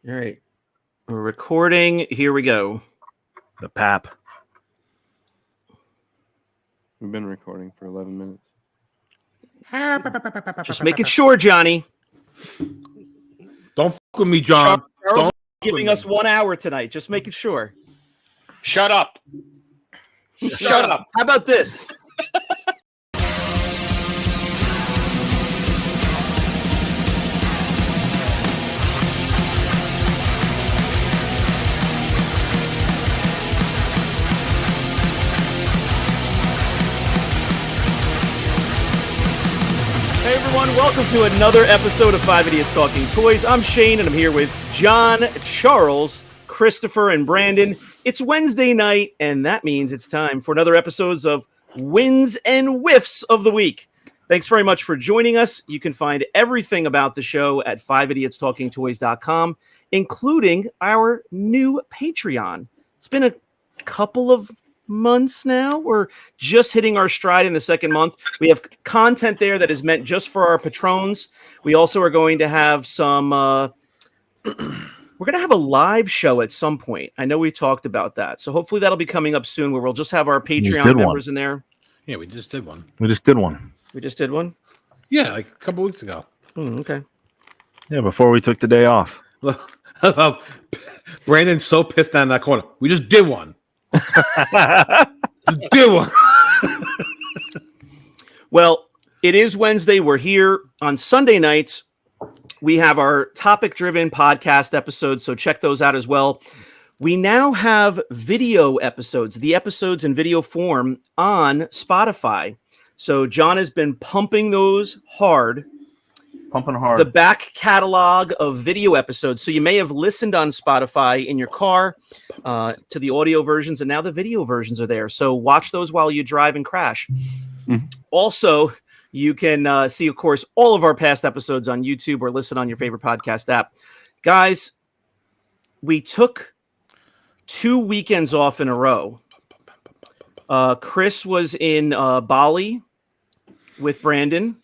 All right. We're recording. Here we go. The pap. We've been recording for 11 minutes. Just making sure, Johnny. Don't fuck with me, John. Charles Don't giving us 1 hour tonight. Just making sure. Shut up. Shut up. How about this? Hey everyone, welcome to another episode of 5 Idiots Talking Toys. I'm Shane and I'm here with John, Charles, Christopher, and Brandon. It's Wednesday night and that means it's time for another episode of Wins and Wiffs of the Week. Thanks very much for joining us. You can find everything about the show at 5idiotstalkingtoys.com, including our new Patreon. It's been a couple of months now. We're just hitting our stride in the second month. We have content there that is meant just for our patrons. We also are going to have some we're going to have a live show at some point. I know we talked about that. So hopefully that'll be coming up soon where we'll just have our Patreon members in there. Yeah, we just did one. We just did one? Yeah, like a couple weeks ago. Okay. Yeah, before we took the day off. Brandon's so pissed down in that corner. We just did one. Well, it is Wednesday. We're here on Sunday nights. We have our topic-driven podcast episodes, so check those out as well. We now have video episodes, the episodes in video form on Spotify. So John has been pumping those hard. The back catalog of video episodes. So you may have listened on Spotify in your car to the audio versions, and now the video versions are there. So watch those while you drive and crash. Mm-hmm. Also, you can see, of course, all of our past episodes on YouTube or listen on your favorite podcast app. Guys, we took 2 weekends off in a row. Chris was in Bali with Brandon.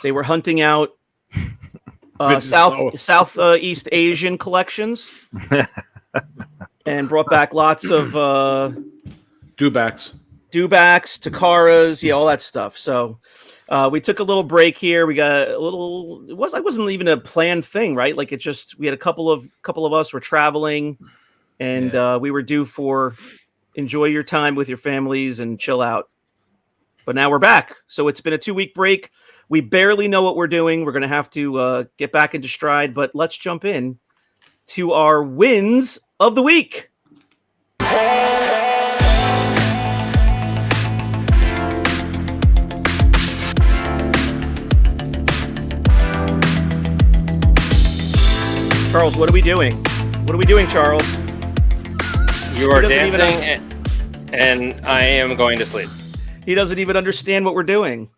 They were hunting out Southeast Asian collections and brought back lots of Dewbacks, Takaras, all that stuff. So we took a little break here. We got a little. It wasn't even a planned thing, right? Like we had a couple of us were traveling, and we were due for enjoy your time with your families and chill out. But now we're back. So it's been a 2-week break. We barely know what we're doing. We're going to have to get back into stride, but let's jump in to our wins of the week. Charles, what are we doing? What are we doing, Charles? You are dancing, and I am going to sleep. He doesn't even understand what we're doing.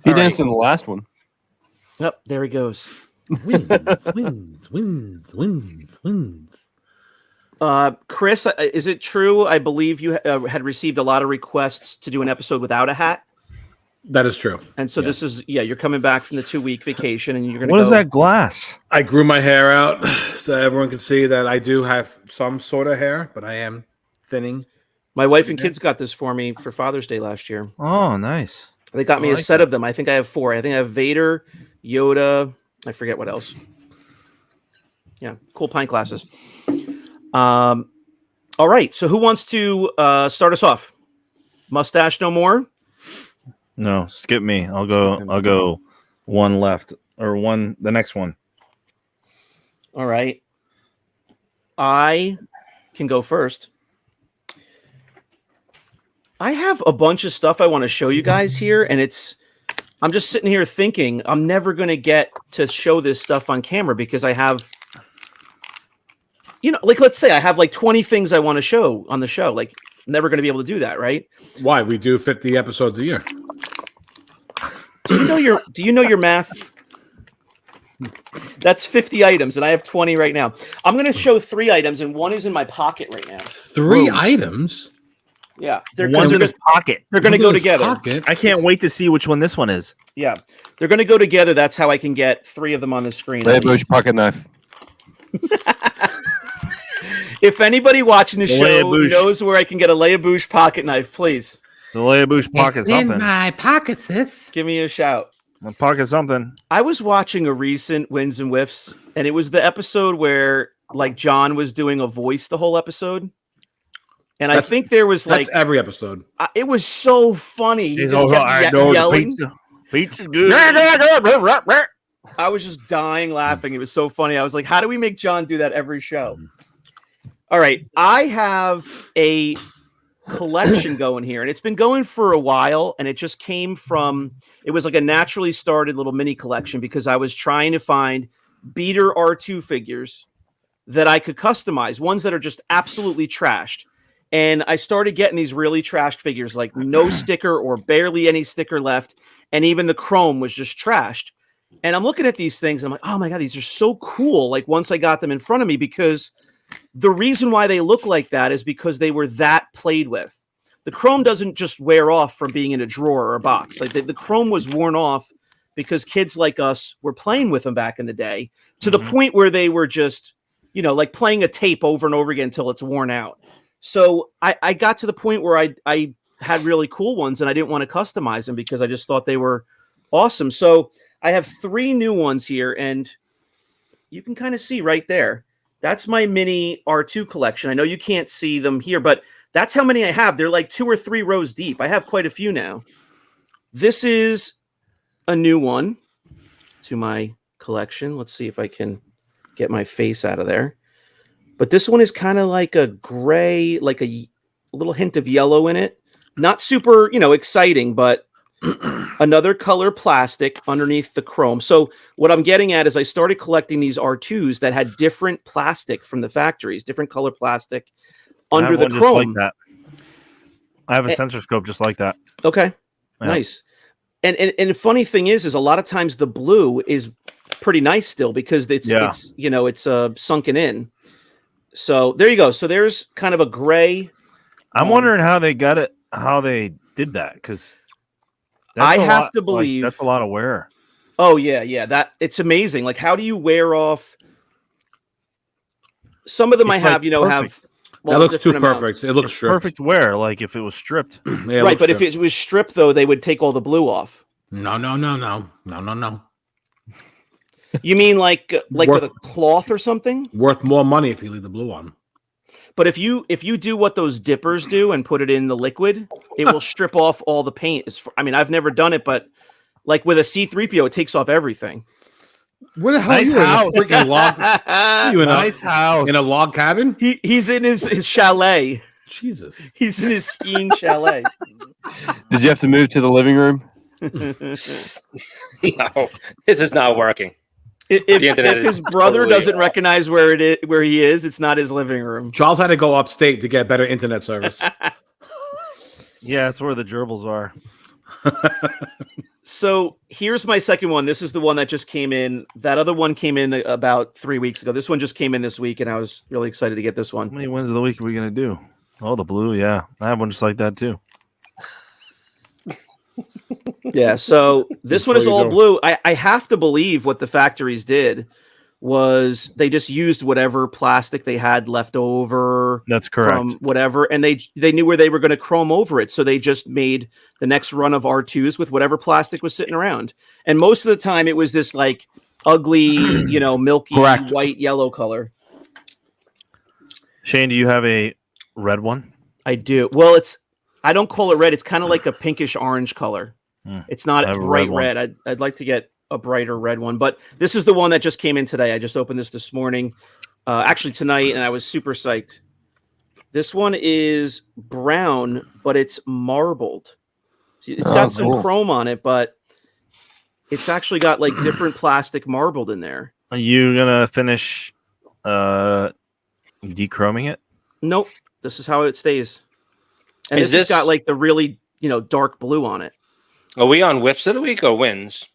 He danced in the last one. Yep, there he goes. Wins. Chris, is it true? I believe you had received a lot of requests to do an episode without a hat. That is true. And so this is, you're coming back from the 2-week vacation and you're going to What is that glass? I grew my hair out so everyone can see that I do have some sort of hair, but I am thinning. My wife and kids got this for me for Father's Day last year. Oh, nice. They got me a set of them. I think I have 4. I think I have Vader, Yoda. I forget what else. Yeah, cool pint glasses. All right. So who wants to start us off? Mustache no more? No, skip me. I'll go one left or one the next one. All right. I can go first. I have a bunch of stuff I want to show you guys here, and I'm just sitting here thinking I'm never going to get to show this stuff on camera because I have, like let's say I have like 20 things I want to show on the show. Like, never going to be able to do that, right? Why? We do 50 episodes a year. Do you know your math? That's 50 items, and I have 20 right now. I'm going to show 3 items, and one is in my pocket right now. 3 items? Yeah. One's in his pocket. They're going to go together. I can't wait to see which one this one is. Yeah. They're going to go together. That's how I can get 3 of them on the screen. Bush pocket knife. If anybody watching the show Leia-bouche. knows where I can get a Leia-bouche pocket knife, please The Leia-bouche pocket something. my pocket, sis. give me a shout. My pocket something. I was watching a recent Wins and Wiffs, and it was the episode where like John was doing a voice the whole episode. And I think there was That's like every episode. it was so funny. He He's just all, kept I know the yelling. pizza. Pizza's good. I was just dying laughing. It was so funny. I was like, how do we make John do that every show? All right. I have a collection going here, and it's been going for a while, and it just came from, it was like a naturally started little mini collection because I was trying to find beater R2 figures that I could customize, ones that are just absolutely trashed. And I started getting these really trashed figures, like no sticker or barely any sticker left. And even the chrome was just trashed. And I'm looking at these things. And I'm like, oh my God, these are so cool. Like once I got them in front of me, because the reason why they look like that is because they were that played with. The chrome doesn't just wear off from being in a drawer or a box. Like the chrome was worn off because kids like us were playing with them back in the day to the point where they were just, you know, like playing a tape over and over again until it's worn out. So I got to the point where I had really cool ones and I didn't want to customize them because I just thought they were awesome. So I have 3 new ones here, and you can kind of see right there. That's my mini R2 collection. I know you can't see them here, but that's how many I have. They're like 2 or 3 rows deep. I have quite a few now. This is a new one to my collection. Let's see if I can get my face out of there. But this one is kind of like a gray, like a little hint of yellow in it. Not super, exciting, but another color plastic underneath the chrome. So what I'm getting at is I started collecting these R2s that had different plastic from the factories, different color plastic under the chrome. Like that. I have a sensor scope just like that. Okay, yeah. Nice. And the funny thing is a lot of times the blue is pretty nice still because it's sunken in. So there you go. So there's kind of a gray. I'm wondering how they got it, how they did that, because I have to believe that's a lot of wear. Oh yeah. That it's amazing. Like, how do you wear off? Some of them It's I have, like have. That looks too different perfect. amounts. It looks stripped. Perfect wear, like if it was stripped. Yeah, Right, but if it was stripped though, they would take all the blue off. No. You mean like with a cloth or something? Worth more money if you leave the blue on. But if you do what those dippers do and put it in the liquid, it will strip off all the paint. I've never done it, but like with a C-3PO, it takes off everything. Where the hell Nice are you? house. In a freaking log? You in Nice house. in a log cabin? He's in his chalet. Jesus. He's in his skiing chalet. Did you have to move to the living room? No, this is not working. If his brother doesn't recognize where he is, it's not his living room. Charles had to go upstate to get better internet service. Yeah, that's where the gerbils are. So here's my second one. This is the one that just came in. That other one came in about 3 weeks ago. This one just came in this week, and I was really excited to get this How one. many wins of the week are we going to do? Oh, the blue, yeah. I have one just like that, too. Yeah, so this one is all blue. I have to believe what the factories did was they just used whatever plastic they had left over. That's correct. From whatever, and they knew where they were going to chrome over it, so they just made the next run of R2s with whatever plastic was sitting around. And most of the time, it was this like ugly, milky white yellow color. Shane, do you have a red one? I do. Well, I don't call it red. It's kind of like a pinkish orange color. It's not a bright red. I'd like to get a brighter red one, but this is the one that just came in today. I just opened this morning, actually tonight, and I was super psyched. This one is brown, but it's marbled. It's got some chrome on it, but it's actually got like different plastic marbled in there. Are you gonna finish dechroming it? Nope. This is how it stays. And Is this has this- got like the really, dark blue on it. Are we on whiffs of the week or wins?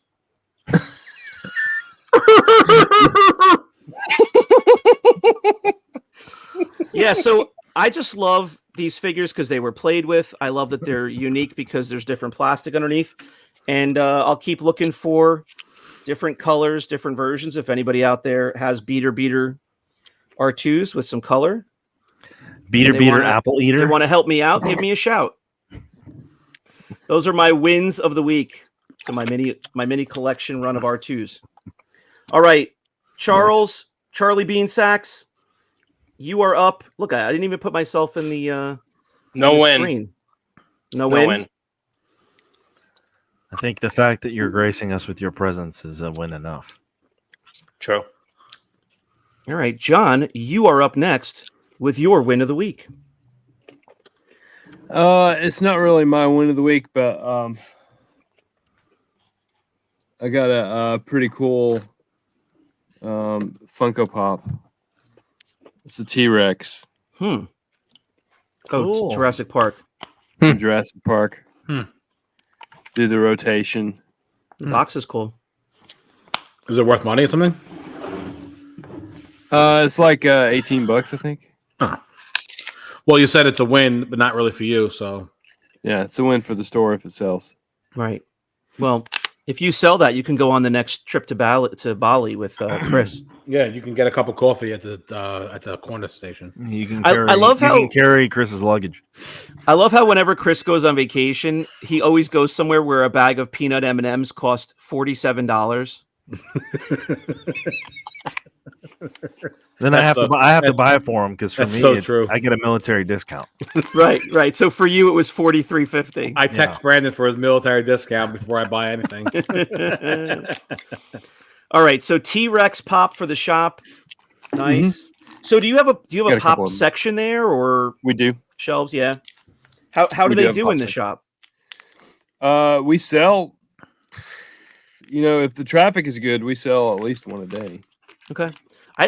Yeah, so I just love these figures because they were played with. I love that they're unique because there's different plastic underneath. And I'll keep looking for different colors, different versions. If anybody out there has beater R2s with some color. Beater, They beater, wanna- apple If eater. you want to help me out, give me a shout. Those are my wins of the week. So my mini collection run of R2s. All right, Charlie Bean Sacks, you are up. Look, I didn't even put myself in the No the win. screen. No No win. win. I think the fact that you're gracing us with your presence is a win enough. True. All right, John, you are up next with your win of the week. It's not really my win of the week, but I got a pretty cool Funko Pop. It's a T-Rex Oh, Cool. Jurassic Park. from Jurassic Park. Hmm. Do the rotation. Box is cool. Is it worth money or something? It's like $18, I think. Well, you said it's a win, but not really for you. So Yeah, it's a win for the store if it sells. Right. Well, if you sell that, you can go on the next trip to Bali with Chris. yeah, you can get a cup of coffee at the corner station. You can I carry, love how- you can carry Chris's luggage. I love how whenever Chris goes on vacation, he always goes somewhere where a bag of peanut M&Ms cost $47. Then I That's have to buy it for him because for that's me, so true. I get a military discount. Right. So for you, it was $43.50. I text Brandon for his military discount before I buy anything. All right. So T-Rex pop for the shop. Nice. So do you have a Got a pop couple of them. section there or We do. shelves? Yeah. How do We do they have do pop in the section. shop? We sell. If the traffic is good, we sell at least one a day. Okay.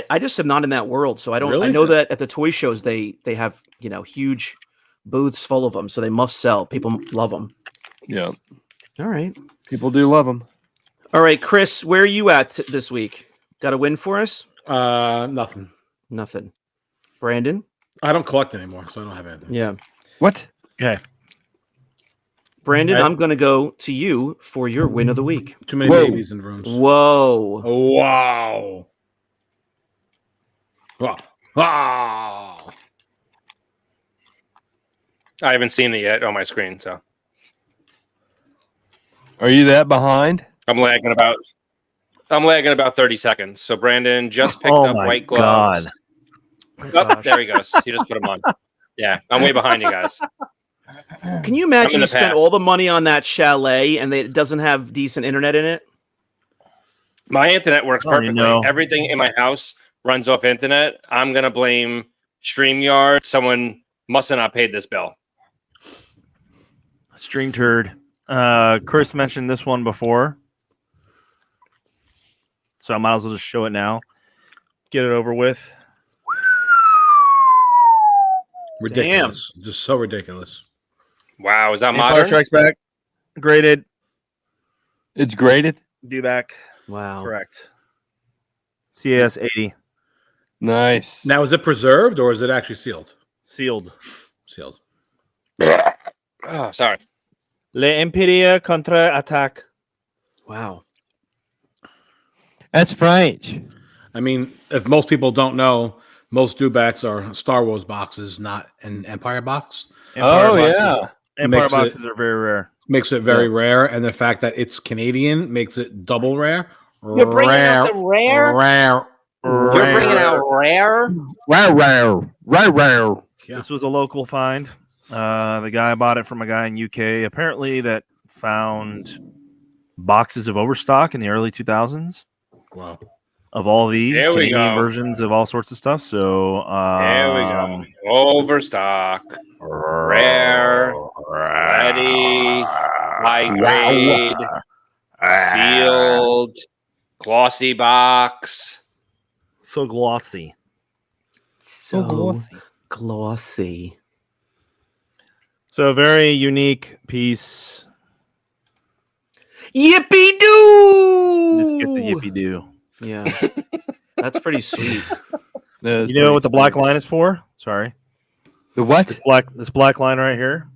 I just am not in that world, so I don't. Really? I know that at the toy shows they have huge booths full of them, so they must sell. People love them. Yeah, All right, people do love them. all right, Chris, where are you at this week? Got a win for us? Nothing. Nothing. Brandon? I don't collect anymore, so I don't have anything. Yeah, What? Okay. Brandon, Okay. I'm going to go to you for your win of the week. Too many Whoa. babies in rooms. Whoa! Wow. Wow. Wow. I haven't seen it yet on my screen, so Are you that behind? I'm lagging about 30 seconds. So Brandon just picked Oh up my white gloves. God. Oh, there he goes. He just put them on. Yeah, I'm way behind you guys. Can you I'm imagine in you the spent past. all the money on that chalet and it doesn't have decent internet in it? My internet works Oh, you perfectly. know. Everything in my house runs off internet. I'm gonna blame StreamYard. Someone must have not paid this bill. String turd. Chris mentioned this one before, so I might as well just show it now. Get it over with. Ridiculous. Just so ridiculous. Wow, is that Empire modern? Strikes Back. Graded. It's graded. Do back. Wow. Correct. CAS 80. Nice. Now, is it preserved or is it actually sealed? Sealed. Sealed. Oh, sorry. L'Empire contre-attaque. Wow. That's French. I mean, if most people don't know, most dubats are Star Wars boxes, not an Empire box. Oh, boxes- yeah. Empire Makes it- boxes are very rare. Makes it very rare, and the fact that it's Canadian makes it double rare. You're bringing out the rare? Rare. You're bringing out rare? Rare. Yeah. This was a local find. The guy bought it from a guy in UK, apparently that found boxes of overstock in the early 2000s Wow. of all these There we Canadian go. versions of all sorts of stuff. So There we go. Overstock. Rare. Ready. High grade. Sealed. Glossy box. So glossy. So glossy. So a very unique piece. Yippee doo! This gets a yippee doo. Yeah. That's pretty sweet. You You know what the black line is for? Sorry. The what? This black line right here.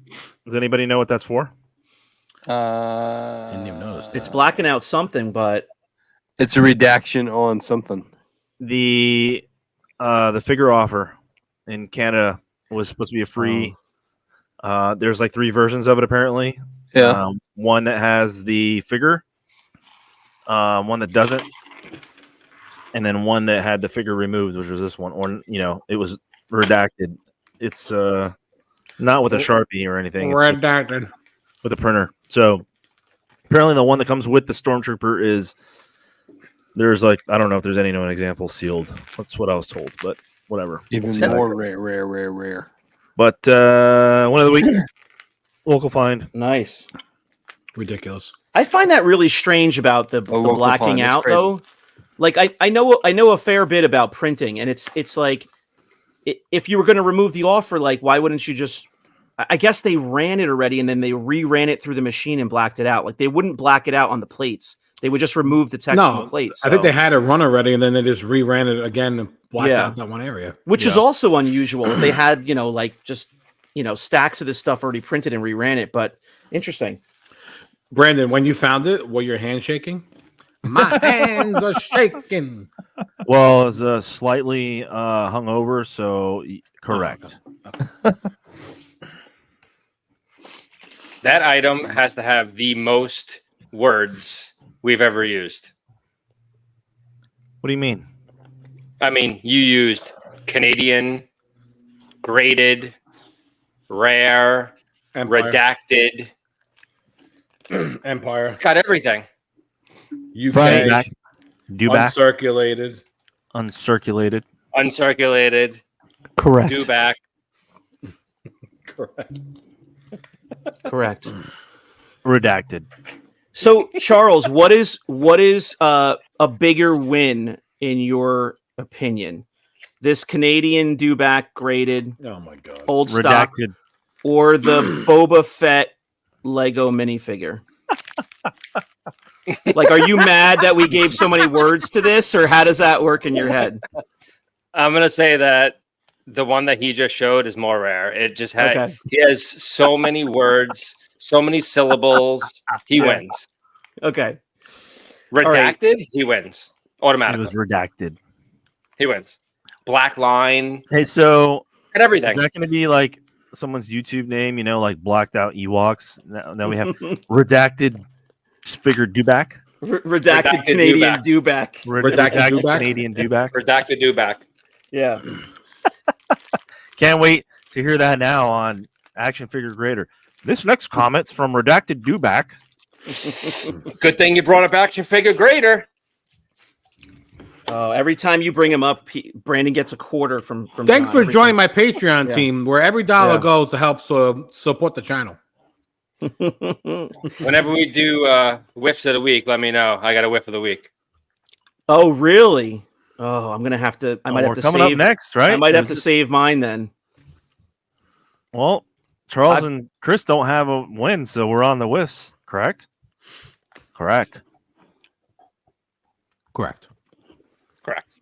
Does anybody know what that's for? Didn't even notice that. It's blacking out something, but It's a redaction on something. The the figure offer in Canada was supposed to be a free. There's like 3 versions of it apparently. Yeah. One that has the figure, one that doesn't, and then one that had the figure removed, which was this one. Or it was redacted. It's not with a Sharpie or anything. It's Redacted. with a printer. So apparently, the one that comes with the Stormtrooper is there's like I don't know if there's any known example sealed. That's what I was told, but whatever. Even more rare. But one of the week local find. Nice. Ridiculous. I find that really strange about the local blacking find, that's out, crazy. though. Like I know a fair bit about printing, and it's like if you were going to remove the offer, like why wouldn't you just? I guess they ran it already, and then they reran it through the machine and blacked it out. Like they wouldn't black it out on the plates; they would just remove the text from the plates. I think they had it run already, and then they just reran it again and blacked Yeah. out that one area. which is also unusual. If they had like just stacks of this stuff already printed and reran it, but interesting. Brandon, when you found it, were your hands shaking? My hands are shaking. Well, it's slightly hungover, so correct. That item has to have the most words we've ever used. What do you mean? I mean, you used Canadian, graded, rare, Empire. redacted. Empire. It's got everything. UK. Back. Do back. Uncirculated. Uncirculated. Uncirculated. Correct. Do back. Correct. Correct. Redacted. So, Charles, what is a bigger win in your opinion? This Canadian dewback graded Oh my god. old stock, Redacted. or the Boba Fett Lego minifigure? Like, are you mad that we gave so many words to this, or how does that work in your head? I'm going to say that the one that he just showed is more rare. It just had, Okay. he has so many words, so many syllables. He wins. Okay. Redacted, he wins It automatically. was redacted. He wins. Black line Hey, so and everything. is that going to be like someone's YouTube name? Like blacked out Ewoks. Now we have redacted figure dewback. Redacted Canadian dewback. Redacted dewback? Canadian dewback. Redacted do back. Yeah. Can't wait to hear that now on Action Figure Grader. This next comment's from redacted dewback. Good thing you brought up action figure grader. Every time you bring him up, Brandon gets a quarter from Thanks John for every joining time. my Patreon Yeah. team, where every dollar Yeah. goes to help support the channel. Whenever we do whiffs of the week, let me know. I got a whiff of the week. Oh, really? Oh, I'm gonna have to. I might have We're to coming save. up next, right? I might have to Is it- save mine then. Well, Charles and Chris don't have a win, so we're on the whiffs, correct? Correct. Correct. Correct.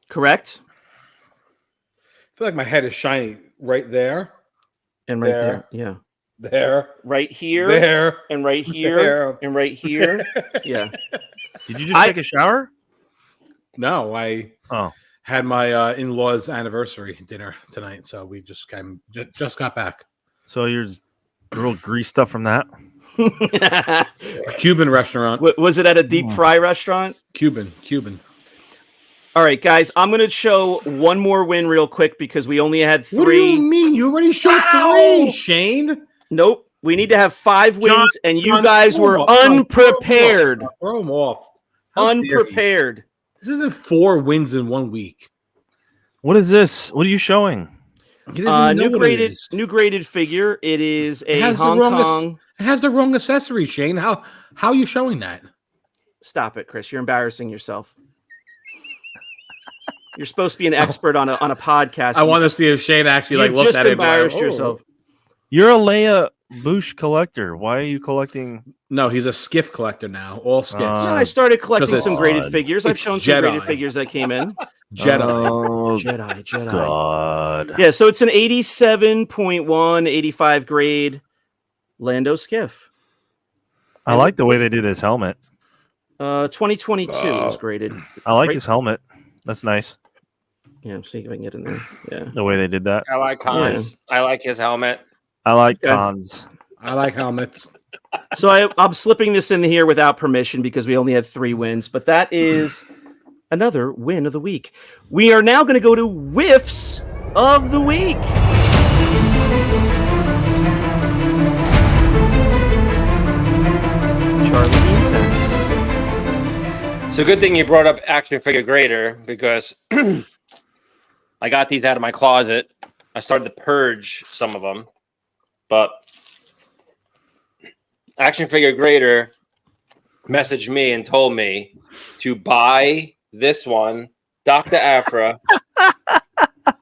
Correct. I feel like my head is shiny right there, And right there. Yeah. there, Right here. there, And right here. there. And right here. Yeah. Did you just take a shower? No, I Oh. had my in-laws' anniversary dinner tonight, so we just got back. So you're a little greased up from that? A Cuban restaurant. Was it at a deep fry restaurant? Cuban. All right, guys. I'm gonna show one more win real quick because we only had 3. What do you mean? You already showed 3, Shane. Nope. We need to have 5 wins, John, and you John, guys throw were 'em off. unprepared. Throw them off. How dare you. Unprepared. This isn't 4 wins in 1 week. What is this? What are you showing? He doesn't know New what it is. graded figure. It is a has the Hong wrong Kong. It has the wrong accessory, Shane. How are you showing that? Stop it, Chris. You're embarrassing yourself. You're supposed to be an expert on a podcast. I want to see if Shane actually You looked just at it. and be like, embarrassed "Oh." yourself. You're a Leia Bouche collector. Why are you collecting? No, he's a skiff collector now. All skiffs. No, I started collecting 'Cause some it's graded odd. figures. I've It's shown some graded Jedi. figures that came in. Jedi. Oh, Jedi. God. Yeah, so it's an 87.1, 85 grade Lando skiff. I like the way they did his helmet. 2022 was graded. I like Right. his helmet. That's nice. Yeah, see if I can get in there. Yeah. The way they did that. I like Cons. I like his helmet. I like Okay. cons. I like helmets. So I'm slipping this in here without permission because we only had 3 wins, but that is another win of the week. We are now going to go to whiffs of the week. Charlie Bean Sacks. So good thing you brought up action figure grader because I got these out of my closet. I started to purge some of them, but action figure grader messaged me and told me to buy this one, Dr. Afra.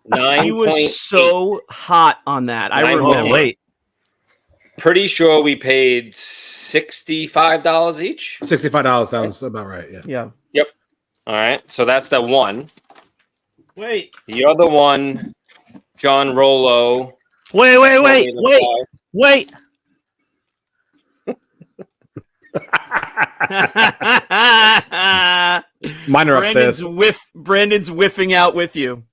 9. He was so hot on that. I 9.8. remember. Wait. Pretty sure we paid $65 each. $65 sounds about right. Yeah. Yeah. All right, so that's the one. Wait. The other one, John Rollo. Wait. Mine are upstairs. Brandon's whiffing out with you.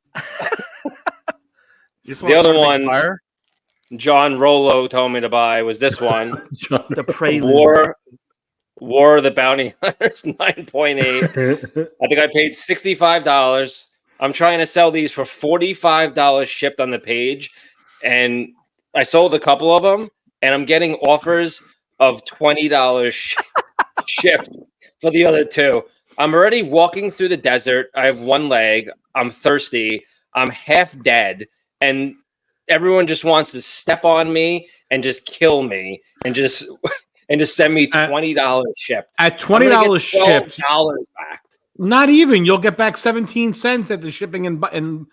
The other one, John Rollo told me to buy was this one. The Prelude. War of the Bounty Hunters 9.8. I think I paid $65. I'm trying to sell these for $45 shipped on the page. And I sold a couple of them, and I'm getting offers of $20 shipped for the other 2. I'm already walking through the desert. I have 1 leg. I'm thirsty. I'm half dead. And everyone just wants to step on me and just kill me and just send me $20 shipped. At $20 shipped, $12 back. not even. You'll get back 17 cents after shipping and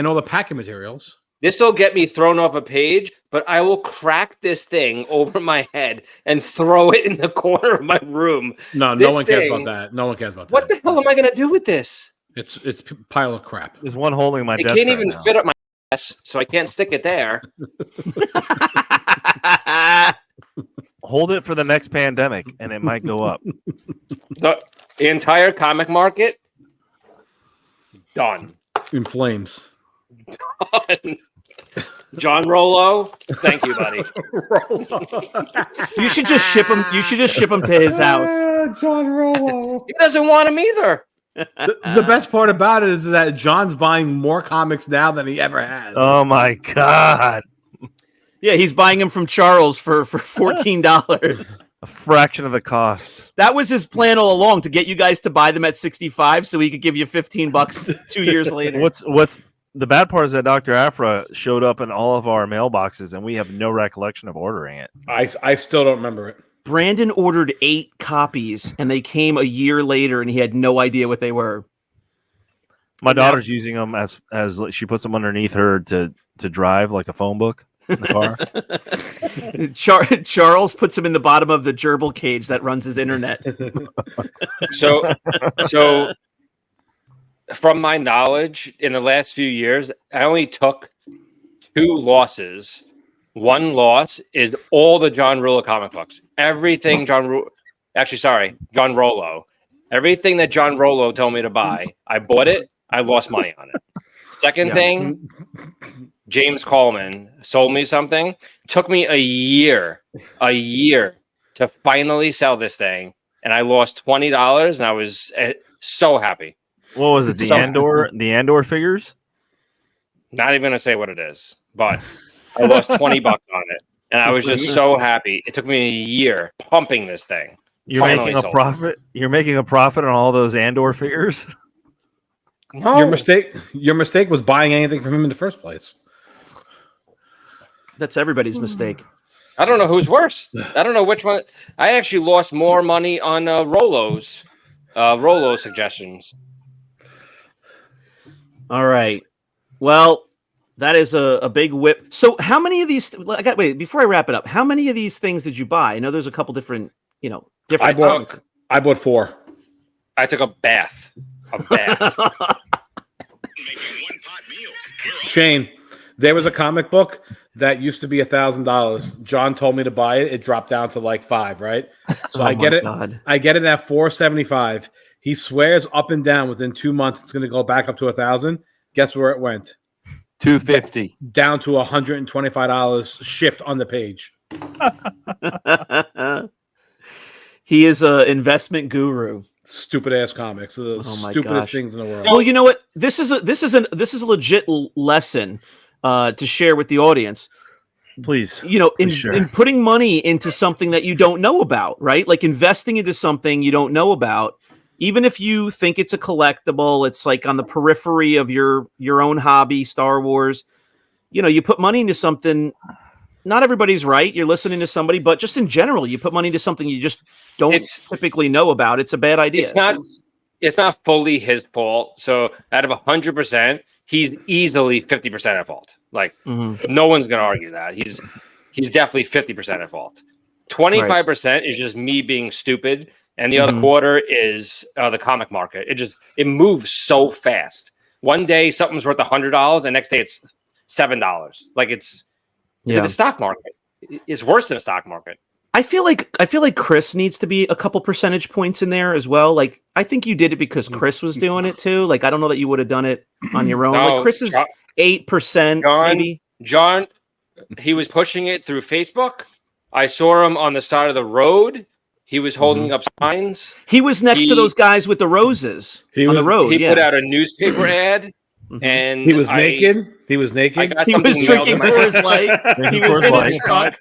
all the packing materials. This will get me thrown off a page, but I will crack this thing over my head and throw it in the corner of my room. No This one cares thing- about that. No one cares about that. What the hell am I going to do with this? It's a pile of crap. There's one holding my It desk. can't right even now. fit up my ass, so I can't stick it there. Hold it for the next pandemic, and it might go up. The entire comic market, done. In flames. John Rollo, thank you, buddy. You should just ship him. You should just ship him to his house. John Rollo. He doesn't want him either. The best part about it is that John's buying more comics now than he ever has. Oh my god! Yeah, he's buying him from Charles for $14. A fraction of the cost. That was his plan all along, to get you guys to buy them at 65 so he could give you $15 2 years later. What's the bad part is that Dr. Afra showed up in all of our mailboxes, and we have no recollection of ordering it. I still don't remember it. Brandon ordered 8 copies and they came a year later and he had no idea what they were. My daughter's using them as she puts them underneath her to drive like a phone book in the car. Charles puts him in the bottom of the gerbil cage that runs his internet. So from my knowledge, in the last few years, I only took 2 losses. One loss is all the John Rollo comic books. Everything John Rollo. Everything that John Rollo told me to buy, I bought it. I lost money on it. Second thing, James Coleman sold me something. Took me a year to finally sell this thing, and I lost $20, and I was so happy. What was it? The Andor figures? Not even gonna say what it is, but I lost $20 on it, and I was just so happy. It took me a year pumping this thing. You're Finally making a sold. profit. You're making a profit on all those Andor figures. No, Your mistake was buying anything from him in the first place. That's everybody's mistake. I don't know who's worse. I don't know which one. I actually lost more money on Rollo suggestions. All right. Well, that is a big whip. So how many of these wait, before I wrap it up, how many of these things did you buy? I know there's a couple different. I bought 4. I took a bath. Shane, there was a comic book that used to be $1,000. John told me to buy it. It dropped down to like $5, right? So Oh I get my it. God. I get it at $475. He swears up and down within 2 months it's going to go back up to $1,000. Guess where it went? $250. Down to $125 shipped on the page. He is an investment guru. Stupid ass comics. The Oh my stupidest gosh. things in the world. Well, you know what? This is a legit lesson to share with the audience. Please. You know, in Sure. putting money into something that you don't know about, right? Like investing into something you don't know about. Even if you think it's a collectible, it's like on the periphery of your own hobby, Star Wars. You know, you put money into something. Not everybody's right. You're listening to somebody, but just in general, you put money into something you just don't typically know about. It's a bad idea. It's not fully his fault. So out of 100%, he's easily 50% at fault. Like no one's gonna argue that. He's definitely 50% at fault. 25% is just me being stupid, and the other quarter is the comic market. It moves so fast. One day something's worth $100, and next day it's $7. Like it's the stock market. It's worse than a stock market. I feel like Chris needs to be a couple percentage points in there as well. Like I think you did it because Chris was doing it too. Like I don't know that you would have done it on your own. No, like Chris is 8%. Maybe. John, he was pushing it through Facebook. I saw him on the side of the road. He was holding up signs. He was next to those guys with the roses on the road. He put out a newspaper ad, and He was naked. He was I naked. got He something was mailed drinking in my Coors Light. He was in his truck.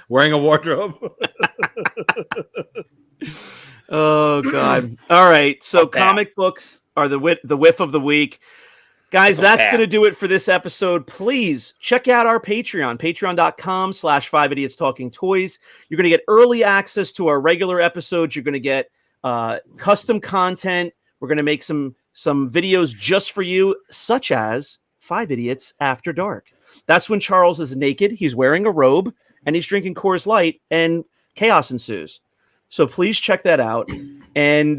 Wearing a wardrobe. Oh God! All right, so Okay. comic books are the whiff of the week, guys. That's Okay. going to do it for this episode. Please check out our Patreon, patreon.com/5idiots talking toys. You're going to get early access to our regular episodes. You're going to get custom content. We're going to make some videos just for you, such as 5 Idiots After Dark. That's when Charles is naked. He's wearing a robe and he's drinking Coors Light, and chaos ensues. So please check that out. And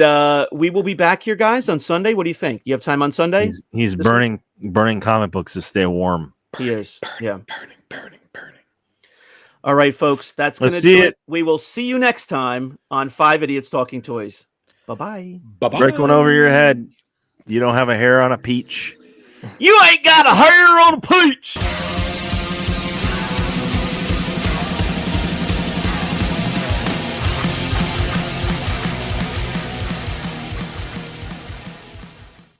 we will be back here, guys, on Sunday. What do you think? You have time on Sunday? He's burning comic books to stay warm. He is. Yeah. Burning. All right, folks. That's going to Let's do see it. it. We will see you next time on 5 Idiots Talking Toys. Bye-bye. Bye-bye. Break one over your head. You don't have a hair on a peach. You ain't got a hair on a peach.